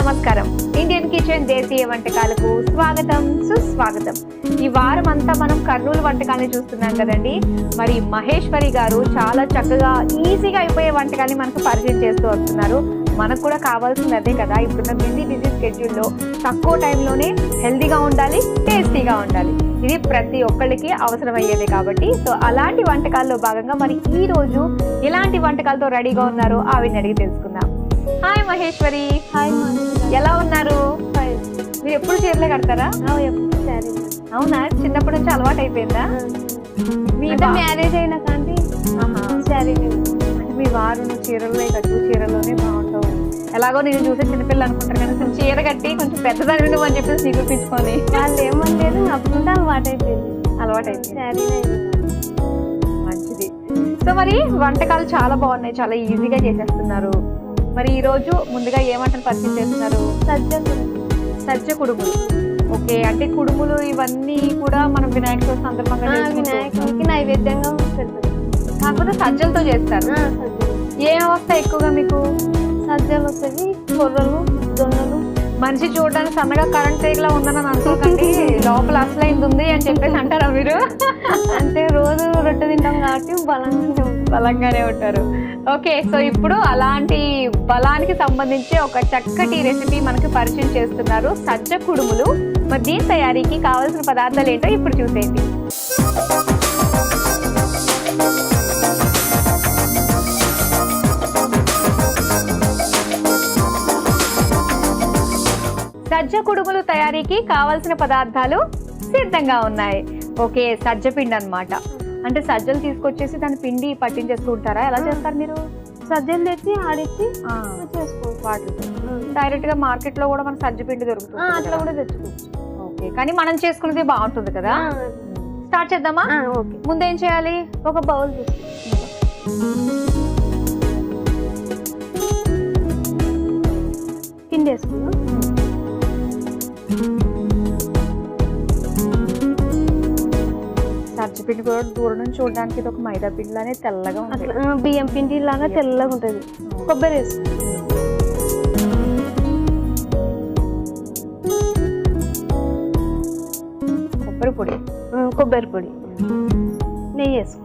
నమస్కారం. Indian kitchen దేశీయ వంటకాలకు స్వాగతం, సుస్వాగతం. ఈ వారం అంతా మనం కర్నూలు వంటకాన్ని చూస్తున్నాం కదండి. మరి మహేశ్వరి గారు చాలా చక్కగా ఈజీగా అయిపోయే వంటకాన్ని మనకు పరిచయం చేస్తూ వస్తున్నారు. మనకు కూడా కావాల్సింది అదే కదా. ఇప్పుడున్న బిజీ స్కెడ్యూల్లో తక్కువ టైంలోనే హెల్తీగా ఉండాలి, టేస్టీగా ఉండాలి. ఇది ప్రతి ఒక్కళ్ళకి అవసరమయ్యేదే కాబట్టి సో అలాంటి వంటకాల్లో భాగంగా మరి ఈ రోజు ఎలాంటి వంటకాలతో రెడీగా ఉన్నారో ఆవిడని అడిగి తెలుసుకుందాం. హాయ్ మహేశ్వరి. హాయ్, ఎలా ఉన్నారు? మీరు ఎప్పుడు చీరలే కడతారా? అవునా, చిన్నప్పటి నుంచి అలవాటు అయిపోయిందా? మ్యారేజ్ అయినా కానీ శారీ అంటే మీ వారు నువ్వు చీరలే కట్టు, చీరలోనే బాగుంటావు. ఎలాగో నేను చూసే చిన్నపిల్లలు అనుకుంటారు కానీ అసలు చీర కట్టి కొంచెం పెద్దదాని నువ్వు అని చెప్పేసి నిరూపించుకొని వాళ్ళు ఏమనలేదు. అప్పుడు అలవాటు అయిపోయింది. శారీ మంచిది. సో మరి వంటకాలు చాలా బాగున్నాయి, చాలా ఈజీగా చేసేస్తున్నారు. మరి ఈ రోజు ముందుగా ఏ వంటలు పరిచయం చేస్తున్నారు? సజ్జ కుడుములు. ఓకే, అంటే కుడుములు ఇవన్నీ కూడా మనం వినాయక చవితి సందర్భంగా వినాయకుడికి నైవేద్యంగా పెడతారు. కాకపోతే సజ్జలతో చేస్తారు. ఏ వస్తాయి ఎక్కువగా మీకు? సజ్జలు వస్తాయి, కొర్రలు, జొన్నలు. మనిషి చూడడానికి సన్నగా కరెంట్ తీగలా ఉందని అనుకోకండి, లోపల అసలైంది ఉంది అని చెప్పేసి అంటారా మీరు? అంటే రోజు రొట్టె తింటాం కాబట్టి బలంగానే ఉంటారు. ఓకే, సో ఇప్పుడు అలాంటి బలానికి సంబంధించి ఒక చక్కటి రెసిపీ మనకు పరిచయం చేస్తున్నారు, సజ్జ కుడుములు. మరి దీని తయారీకి కావాల్సిన పదార్థాలు ఏంటో ఇప్పుడు చూసేయండి. సజ్జ కుడుములు తయారీకి కావాల్సిన పదార్థాలు సిద్ధంగా ఉన్నాయి. ఓకే, సజ్జ పిండి అన్నమాట. అంటే సజ్జలు తీసుకొచ్చేసి దాని పిండి పట్టించేస్తూ ఉంటారా? ఎలా చేస్తారు మీరు? సజ్జలు తెచ్చి ఆడిచ్చి చేసుకోవచ్చు. వాటితో డైరెక్ట్ గా మార్కెట్ లో కూడా మన సజ్జ పిండి దొరుకుతుంది, అట్లా కూడా తెచ్చుకోవచ్చు. ఓకే, కానీ మనం చేసుకునేది బాగుంటుంది కదా. స్టార్ట్ చేద్దామా? ఓకే. ముందేం చేయాలి? ఒక బౌల్ పిండి వేసుకున్నాం. సజ్జ పిండి కూడా దూరం నుంచి చూడడానికి ఇది ఒక మైదా పిండి లానే తెల్లగా ఉంటుంది. బియ్యం పిండి లాగా తెల్లగా ఉంటుంది. కొబ్బరి వేసు, కొబ్బరి పొడి, నెయ్యి వేసుకో.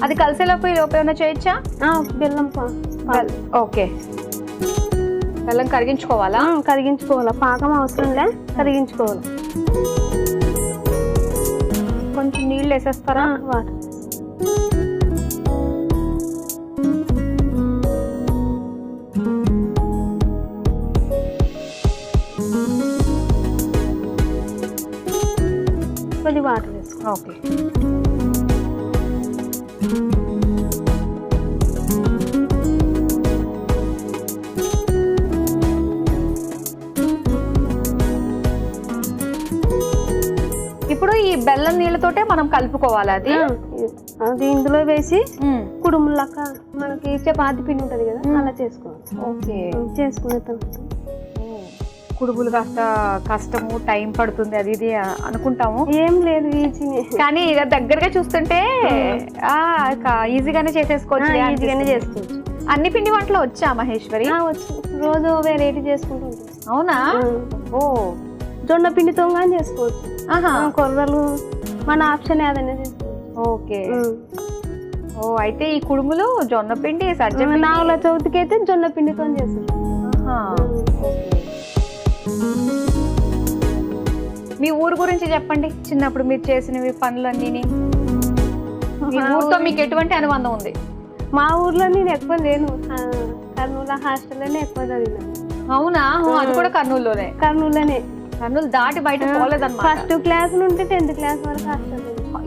అది కలిసేలోపు ఈ లోపు ఏమైనా చేయొచ్చా? బెల్లం. ఓకే, బెల్లం కరిగించుకోవాలా? కరిగించుకోవాలా, పాకం అవసరం లే, కరిగించుకోవాలి. కొంచెం నీళ్ళు వేసేస్తారా? వాటర్ కొద్ది వాటర్ వేసుకో. ఓకే, ఇప్పుడు ఈ బెల్లం నీళ్ళతోటే మనం కలుపుకోవాలి. అది ఇందులో వేసి కుడుములక్క మనకి చపాతి పిండి ఉంటది కదా, అలా చేసుకోవాలి. ఓకే, చేసుకున్న తర్వాత కుడుములు కాస్త కష్టము, టైం పడుతుంది, అది ఇది అనుకుంటాము. ఏం లేదు, ఈజీనే. కానీ ఇక దగ్గరగా చూస్తుంటే ఈజీగానే చేసేసుకోవచ్చు. ఈజీగానే చేసుకోవచ్చు. అన్ని పిండి వంటలు వచ్చా మహేశ్వరి? వచ్చు, రోజు వెరైటీ చేసుకుంటూ ఉంటాం. అవునా? ఓ, జొన్న పిండితో కానీ చేసుకోవచ్చు. కొర్రలు మన ఆప్షన్ ఏదైనా చేసుకోవచ్చు. ఓకే. ఓ, అయితే ఈ కుడుములు జొన్న పిండి, సజ్జ నాగుల చవితికి అయితే జొన్న పిండితో చేస్తారు. మీ ఊరు గురించి చెప్పండి. చిన్నప్పుడు మీరు చేసినవి పనులన్నీ, మీ ఊరితో మీకు ఎటువంటి అనుబంధం ఉంది? మా ఊర్లో నేను ఎక్కువ లేను, కర్నూలు హాస్టల్లోనే ఎక్కువ చదివినాను. అవునా? అది కూడా కర్నూలులోనే? కర్నూలులోనే. కర్నూలు దాటి బయట పోలేదన్నమాట. ఫస్ట్ క్లాస్ నుండి 10th క్లాస్ వరకు హాస్టల్.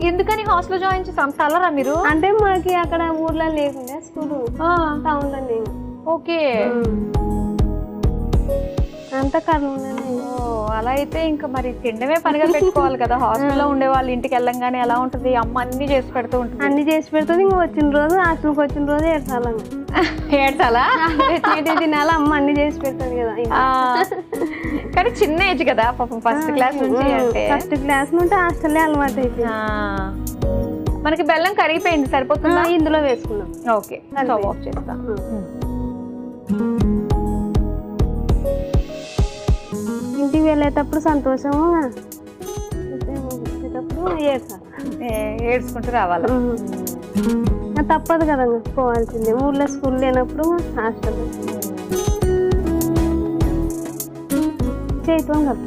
ఎందుకని హాస్టల్ జాయిన్ చేసి చల్లరా మీరు? అంటే మాకి అక్కడ ఊర్లో లేకుండా స్కూల్ టౌన్ లో లేదు. ఓకే, అంతా కర్నూలులోనే. అలా అయితే ఇంకా మరి తిండమే పనిగా పెట్టుకోవాలి కదా. హాస్టల్లో ఉండే వాళ్ళు ఇంటికి వెళ్ళంగానే ఎలా ఉంటుంది? అమ్మ అన్ని చేసి పెడుతూ ఉంటుంది. అన్ని చేసి పెడుతుంది. ఇంకా వచ్చిన రోజు హాస్టల్కి వచ్చిన రోజు ఏడ్చాలంగా. ఏడ్చాలా? తినాలి, అమ్మ అన్ని చేసి పెడుతుంది కదా. కానీ చిన్న ఏజ్ కదా పాపం, ఫస్ట్ క్లాస్ నుంచి. ఫస్ట్ క్లాస్ నుండి హాస్టల్ అలవాటు అయిపోయింది. మనకి బెల్లం కరిగిపోయింది, సరిపోతుందా? ఇందులో వేసుకున్నాం. ఓకే, స్టవ్ ఆఫ్ చేస్తా. ఇంటికి వెళ్ళేటప్పుడు సంతోషము, ఏడ్చుకుంటూ రావాలి. తప్పదు కదా పోవాల్సిందే. ఊర్లో స్కూల్ లేనప్పుడు హాస్టల్ చేస్తాం కదా.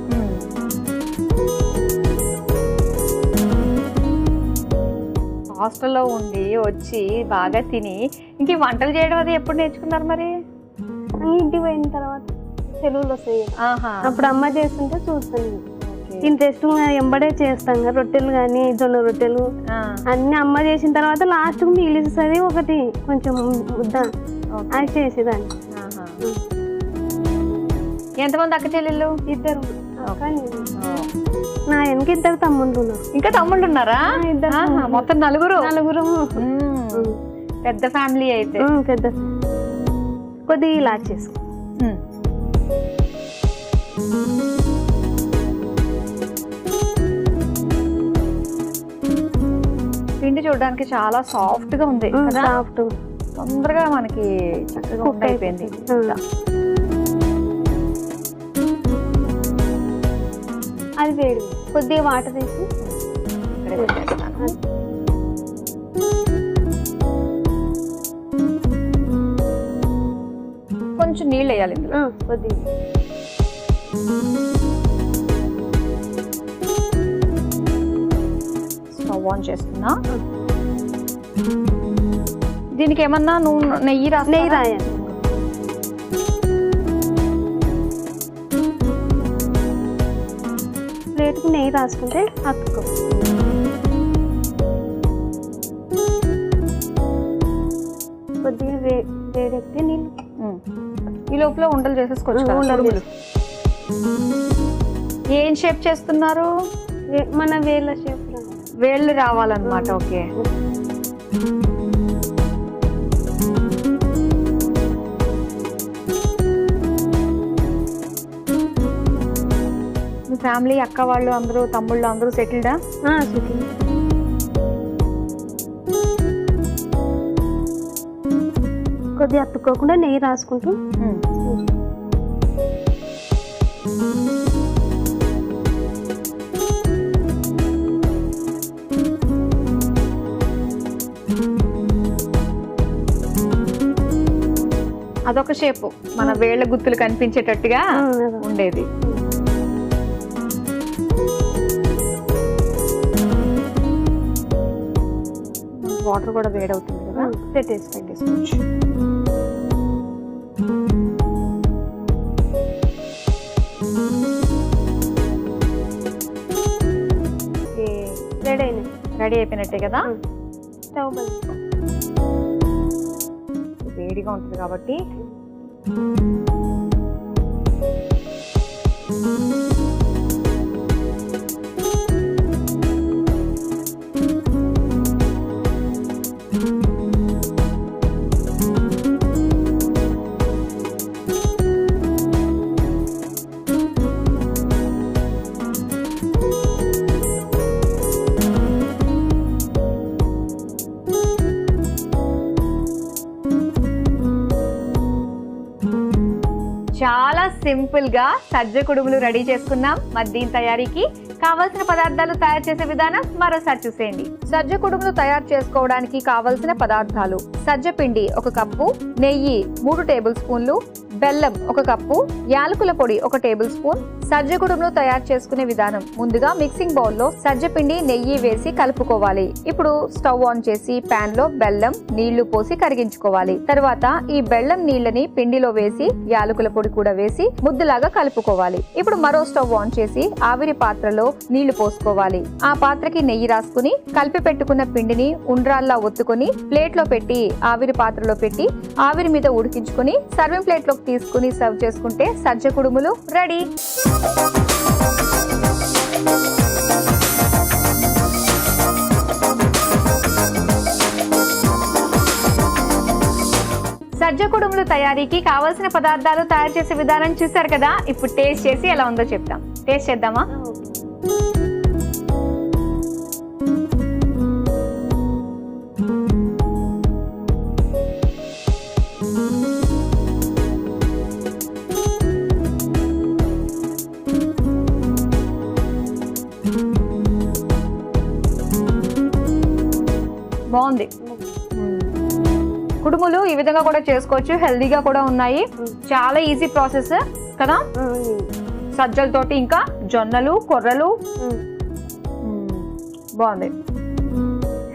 హాస్టల్లో ఉండి వచ్చి బాగా తిని ఇంక వంటలు చేయడం అది ఎప్పుడు నేర్చుకున్నారు మరి? ఇంటికి పోయిన తర్వాత సెలవులు వస్తాయి, అప్పుడు అమ్మ చేస్తుంటే చూస్తాను. ఇంట్రెస్ట్ ఎంబడే చేస్తాం కదా. రొట్టెలు కానీ జొన్న రొట్టెలు అన్ని అమ్మ చేసిన తర్వాత లాస్ట్ మిగిలిస్తుంది ఒకటి కొంచెం ముద్ద, అది చేసేదాన్ని. ఎంతమంది అక్క చెల్లెళ్ళు? 2. నా వెనక 2 తమ్ముళ్ళు ఉన్నారు. ఇంకా తమ్ముళ్ళు ఉన్నారా? మొత్తం 4. పెద్ద ఫ్యామిలీ అయితే. పెద్ద కొద్దిగా ఇలా చేసుకో. పిండి చూడడానికి చాలా సాఫ్ట్ గా ఉంది కదా, సాఫ్ట్ తొందరగా మనకి చక్కగా కుక్ అయిపోయింది. అది వేడి, కొద్దిగా వాటర్ వేసి కొంచెం నీళ్ళు వేయాలి ఇందులో కొద్దిగా. స్టవ్ ఆన్ చేస్తున్నా. దీనికి ఏమన్నా నెయ్యి రాయాలి. ప్లేట్కు నెయ్యి రాసుకుంటే అతుక్కో. కొద్దిగా వేడెక్కితే నీళ్ళు. ఈ లోపల ఉండలు చేసేసుకోవచ్చు. ఉండలు ఏం షేప్ చేస్తున్నారు? మన వేళ్ళ షేప్, వేళ్ళు రావాలన్నమాట. ఓకే, మీ ఫ్యామిలీ అక్క వాళ్ళు అందరూ తమ్ముళ్ళు అందరూ సెటిల్డా? సెటిల్. కొద్దిగా అతుక్కోకుండా నెయ్యి రాసుకుంటూ అదొక షేపు, మన వేళ్ల గుత్తులు కనిపించేటట్టుగా ఉండేది. వాటర్ కూడా వేడవుతుంది కదా, పెట్టేసుకోవచ్చు. రెడీ అయిపోయినట్టే కదా. స్టవ్ వేడిగా ఉంటుంది కాబట్టి చాలా సింపుల్ గా సజ్జ కుడుములు రెడీ చేసుకున్నాం. మరి దీని తయారీకి కావలసిన పదార్థాలు తయారు చేసే విధానం మరోసారి చూసేయండి. సజ్జ కుడుములు తయారు చేసుకోవడానికి కావలసిన పదార్థాలు: సజ్జ పిండి 1 కప్పు, నెయ్యి 3 టేబుల్ స్పూన్లు, బెల్లం 1 కప్పు, యాలకుల పొడి 1 టేబుల్ స్పూన్. సజ్జ కుడుములు తయారు చేసుకునే విధానం: ముందుగా మిక్సింగ్ బౌల్ లో సజ్జ పిండి, నెయ్యి వేసి కలుపుకోవాలి. ఇప్పుడు స్టవ్ ఆన్ చేసి పాన్ లో బెల్లం, నీళ్లు పోసి కరిగించుకోవాలి. తర్వాత ఈ బెల్లం నీళ్ళని పిండిలో వేసి యాలకుల పొడి కూడా వేసి ముద్దలాగా కలుపుకోవాలి. ఇప్పుడు మరో స్టవ్ ఆన్ చేసి ఆవిరి పాత్రలో నీళ్లు పోసుకోవాలి. ఆ పాత్రకి నెయ్యి రాసుకుని కలిపి పెట్టుకున్న పిండిని ఉండ్రాల్లా ఒత్తుకొని ప్లేట్ లో పెట్టి ఆవిరి పాత్రలో పెట్టి ఆవిరి మీద ఉడికించుకుని సర్వింగ్ ప్లేట్ లోకి తీసుకుని సర్వ్ చేసుకుంటే సజ్జ కుడుములు రెడీ. సజ్జ కుడుములు తయారీకి కావాల్సిన పదార్థాలు తయారు చేసే విధానం చూసారు కదా. ఇప్పుడు టేస్ట్ చేసి ఎలా ఉందో చెప్తాం. టేస్ట్ చేద్దామా? బాగుంది. కుడుములు ఈ విధంగా కూడా చేసుకోవచ్చు, హెల్దీగా కూడా ఉన్నాయి, చాలా ఈజీ ప్రాసెస్ కదా. సజ్జలతోటి ఇంకా జొన్నలు కొర్రలు, బాగుంది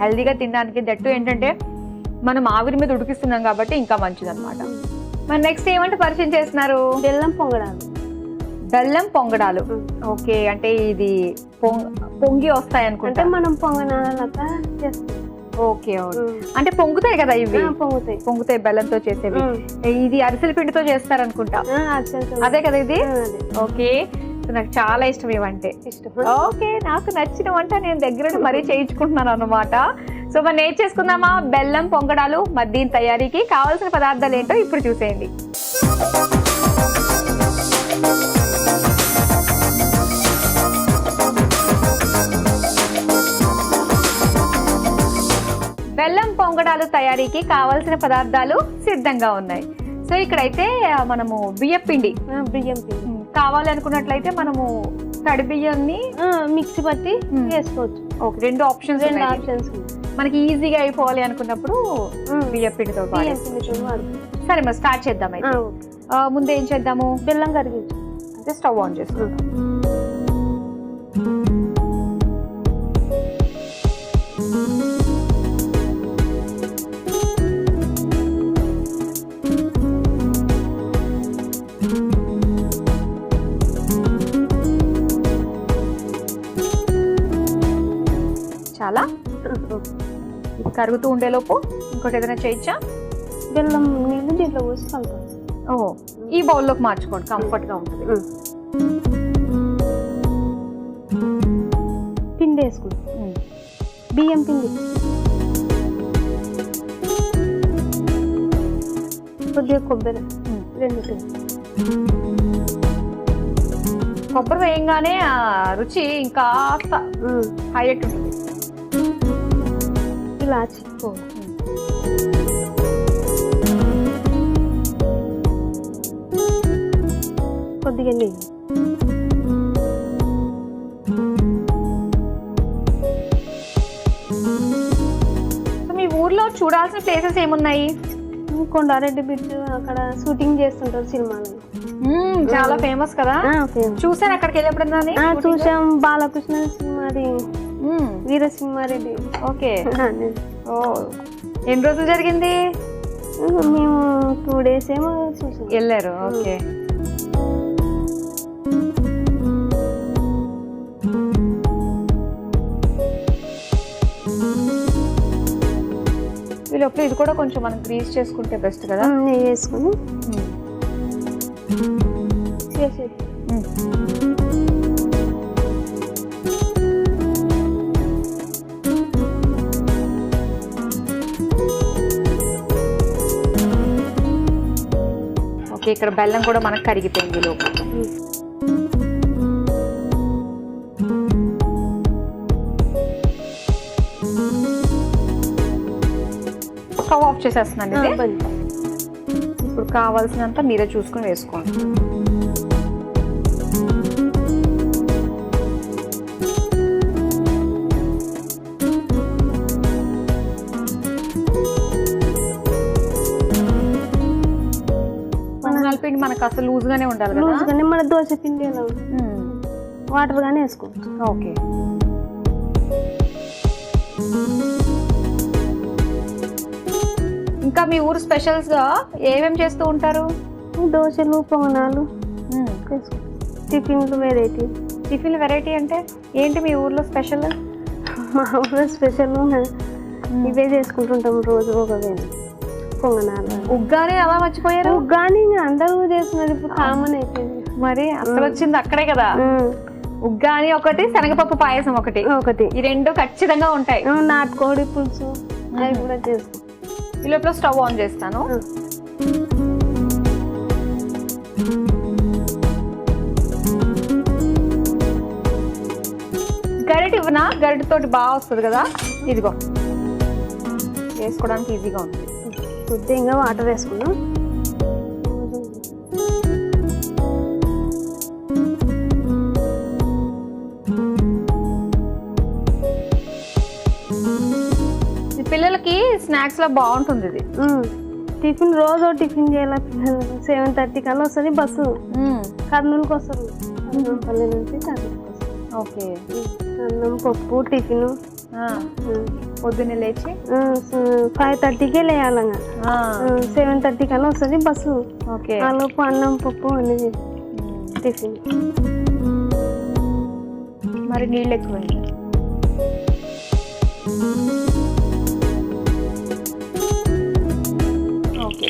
హెల్దీగా తినడానికి. దట్టు ఏంటంటే మనం ఆవిరి మీద ఉడికిస్తున్నాం కాబట్టి ఇంకా మంచిది అనమాట. మరి నెక్స్ట్ ఏమంటే పరిచయం చేస్తున్నారు? బెల్లం పొంగడాలు. బెల్లం పొంగడాలు, ఓకే. అంటే ఇది పొంగి వస్తాయి అనుకుంటే మనం పొంగనాలక చేస్తాం. ఓకే, అంటే పొంగుతాయి కదా ఇవి? పొంగుతాయి బెల్లంతో చేసేవి. ఇది అరిసెల పిండితో చేస్తారు అనుకుంటా, అదే కదా ఇది? ఓకే, నాకు చాలా ఇష్టం ఇవంటే. ఓకే, నాకు నచ్చిన వంట నేను దగ్గర మరీ చేయించుకుంటున్నాను అన్నమాట. సో మరి నేర్చు చేసుకుందామా బెల్లం పొంగడాలు. మరి దీని తయారీకి కావాల్సిన పదార్థాలు ఏంటో ఇప్పుడు చూసేయండి. బెల్లం పొంగడాలు తయారీకి కావాల్సిన పదార్థాలు సిద్ధంగా ఉన్నాయి. సో ఇక్కడైతే మనము బియ్యం పిండి కావాలనుకున్నట్లయితే మనము తడి బియ్యాన్ని మిక్సీ పట్టి వేసుకోవచ్చు. ఓకే, రెండు ఆప్షన్స్ మనకి ఈజీగా అయిపోవాలి అనుకున్నప్పుడు బియ్యం పిండితో. సరే మరి స్టార్ట్ చేద్దాం. అయితే ముందు ఏం చేద్దాము? బెల్లం కరిగించు, అంటే స్టవ్ ఆన్ చేసుకుందాం. చాలా ఇది కరుగుతూ ఉండేలోపు ఇంకోటి ఏదైనా చేయొచ్చా? బెల్లం నీళ్ళు దీంట్లో పోసి కలుపుతాం. ఓహో, ఈ బౌల్లోకి మార్చుకోండి, కంఫర్ట్ గా ఉంటుంది. పిండి వేసుకుంటాం, బియ్యం పిండి కొద్దిగా కొబ్బరి, 2 కొబ్బరి వేయంగానే ఆ రుచి ఇంకా హైలైట్ ఉంటుంది. ఇలాచి కొద్దిగా నెయ్యి. మీ ఊర్లో చూడాల్సిన ప్లేసెస్ ఏమున్నాయి? కొండారెడ్డి బిడ్డ, అక్కడ షూటింగ్ చేస్తుంటారు సినిమాలు, చాలా ఫేమస్ కదా. చూసాను అక్కడికి వెళ్ళినప్పుడు. చూసాం, బాలకృష్ణ సినిమాది, వీరసింహారెడ్డి. ఓకే, ఓ ఎన్ని రోజులు జరిగింది? మేము 2 days ఏమో చూసాం, వెళ్ళారు. ఓకే, వీళ్ళప్పుడు ఇది కూడా కొంచెం మనం గ్రీస్ చేసుకుంటే బెస్ట్ కదా. నెయ్యి వేసుకుని చేసేది. ఓకే, ఇక్కడ బెల్లం కూడా మనకు కరిగిపోయింది లోపల. స్టవ్ ఆఫ్ చేసేస్తున్నాను. ఇప్పుడు కావాల్సినంత మీరే చూసుకుని వేసుకోండి. పిండి మనకు అసలు లూజ్ గానే ఉండాలి కదా. లూజ్ గానే, మన దోశ పిండి ఎలా వాటర్ గానే వేసుకోవచ్చు. ఓకే, ఇంకా మీ ఊరు స్పెషల్స్ గా ఏమేమి చేస్తూ ఉంటారు? దోశలు, పొంగనాలు, టిఫిన్లు వెరైటీ. టిఫిన్ వెరైటీ అంటే ఏంటి మీ ఊర్లో స్పెషల్? మా ఊర్లో స్పెషల్ ఇవే చేసుకుంటుంటాం రోజు. ఒకవేళ పొంగనాలు, ఉగ్గాని అలా మర్చిపోయారు? ఉగ్గాని అందరూ చేస్తున్నారు, ఇప్పుడు కామన్ అయిపోయింది. మరి అసలు వచ్చింది అక్కడే కదా. ఉగ్గాని ఒకటి, శనగపప్పు పాయసం ఒకటి, ఈ 2 ఖచ్చితంగా ఉంటాయి. నాటుకోడి పులుసు అవి కూడా చేస్తాం. ఈ లోపల స్టవ్ ఆన్ చేస్తాను. గరిటె ఇవ్వనా? గరిటెతోటి బాగా వస్తుంది కదా. ఇదిగో, వేసుకోవడానికి ఈజీగా ఉంటుంది. కొద్దిగా వాటర్ వేసుకున్నాం. పిల్లలకి స్నాక్స్ లో బాగుంటుంది ఇది. టిఫిన్ రోజు టిఫిన్ చేయాలి పిల్లలు. 7:30 కల్లా వస్తుంది బస్సు, కర్నూలుకి వస్తారు. పల్లె నుంచి కర్నూలుకి వస్తారు. ఓకే. అన్నం పప్పు టిఫిన్ పొద్దున్నే లేచి 5:30కే లేయాలంగా. 7:30 కల్లా వస్తుంది బస్సు. ఓకే. ఆ లోపు అన్నం పప్పు అన్నీ టిఫిన్. మరి నీళ్ళు ఎక్కువ. ఓకే,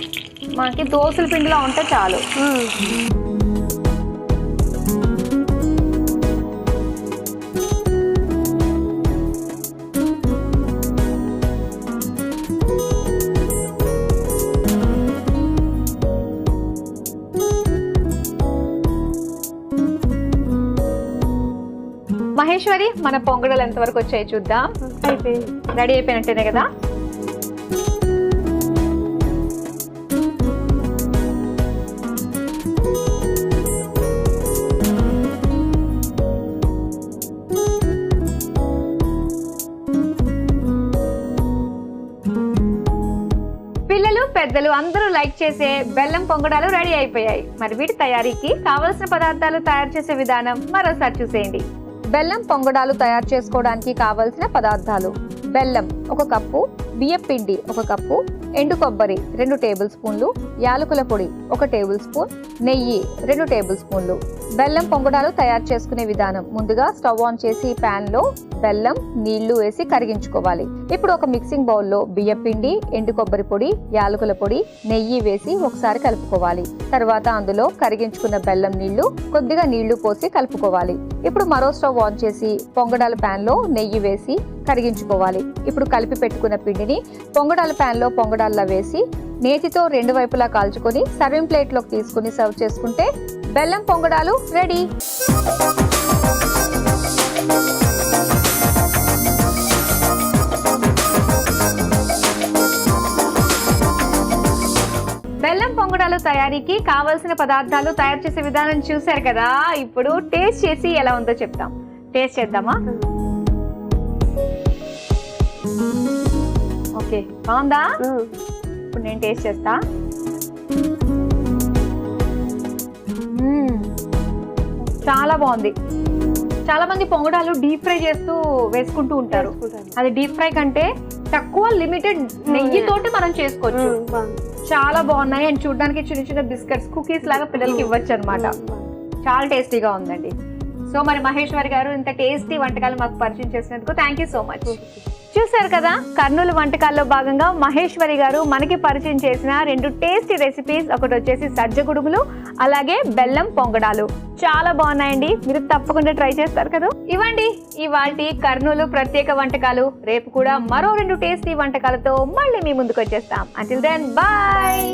మనకి దోసల పిండిలో ఉంటే చాలు. మహేశ్వరి, మన పొంగడాలు ఎంతవరకు వచ్చాయి చూద్దాం. అయిపోయింది, రెడీ అయిపోయినట్టేనే కదా. పిల్లలు పెద్దలు అందరూ లైక్ చేసే బెల్లం పొంగడాలు రెడీ అయిపోయాయి. మరి వీటి తయారీకి కావలసిన పదార్థాలు తయారు చేసే విధానం మరోసారి చూసేయండి. బెల్లం పొంగడాలు తయారు చేసుకోవడానికి కావలసిన పదార్థాలు: బెల్లం 1 కప్పు, బియ్యం పిండి 1 కప్పు, ఎండు కొబ్బరి 2 టేబుల్ స్పూన్లు, యాలకుల పొడి 1 టేబుల్ స్పూన్, నెయ్యి 2 టేబుల్ స్పూన్లు. బెల్లం పొంగడాలు తయారు చేసుకునే విధానం: ముందుగా స్టవ్ ఆన్ చేసి ప్యాన్ లో బెల్లం, నీళ్లు వేసి కరిగించుకోవాలి. ఇప్పుడు ఒక మిక్సింగ్ బౌల్లో బియ్యం పిండి, ఎండు కొబ్బరి పొడి, యాలకుల పొడి, నెయ్యి వేసి ఒకసారి కలుపుకోవాలి. తర్వాత అందులో కరిగించుకున్న బెల్లం నీళ్లు, కొద్దిగా నీళ్లు పోసి కలుపుకోవాలి. ఇప్పుడు మరో స్టవ్ ఆన్ చేసి పొంగడాల ప్యాన్ లో నెయ్యి వేసి కరిగించుకోవాలి. ఇప్పుడు కలిపి పెట్టుకున్న పిండిని పొంగడాల ప్యాన్ లో పొంగడాల్లో వేసి నేతితో 2 వైపులా కాల్చుకొని సర్వింగ్ ప్లేట్ లోకి తీసుకుని సర్వ్ చేసుకుంటే బెల్లం పొంగడాలు రెడీ. బెల్లం పొంగడాలు తయారీకి కావలసిన పదార్థాలు తయారు చేసే విధానం చూశారు కదా. ఇప్పుడు టేస్ట్ చేసి ఎలా ఉందో చెప్తాం. టేస్ట్ చేద్దామా? ఓకే, బాగుందా? ఇప్పుడు నేను టేస్ట్ చేస్తా. చాలా బాగుంది. చాలా మంది పొంగడాలు డీప్ ఫ్రై చేస్తూ వేసుకుంటూ ఉంటారు. అది డీప్ ఫ్రై కంటే తక్కువ లిమిటెడ్ నెయ్యితోటి మనం చేసుకోవచ్చు. చాలా బాగున్నాయి. అండ్ చూడడానికి చిన్న చిన్న బిస్కెట్స్, కుకీస్ లాగా పిల్లలకి ఇవ్వచ్చు అనమాట. చాలా టేస్టీగా ఉందండి. సో మరి మహేశ్వరి గారు ఇంత టేస్టీ వంటకాలు మాకు పరిచయం చేసినందుకు థ్యాంక్ యూ సో మచ్. చూసారు కదా, కర్నూలు వంటకాల్లో భాగంగా మహేశ్వరి గారు మనకి పరిచయం చేసిన 2 టేస్టీ రెసిపీస్. ఒకటి వచ్చేసి సజ్జ గుడుములు, అలాగే బెల్లం పొంగడాలు. చాలా బాగున్నాయండి. మీరు తప్పకుండా ట్రై చేస్తారు కదా. ఇవ్వండి ఇవాల్టి కర్నూలు ప్రత్యేక వంటకాలు. రేపు కూడా మరో 2 టేస్టీ వంటకాలతో మళ్ళీ మీ ముందుకు వచ్చేస్తాం. Until then, bye.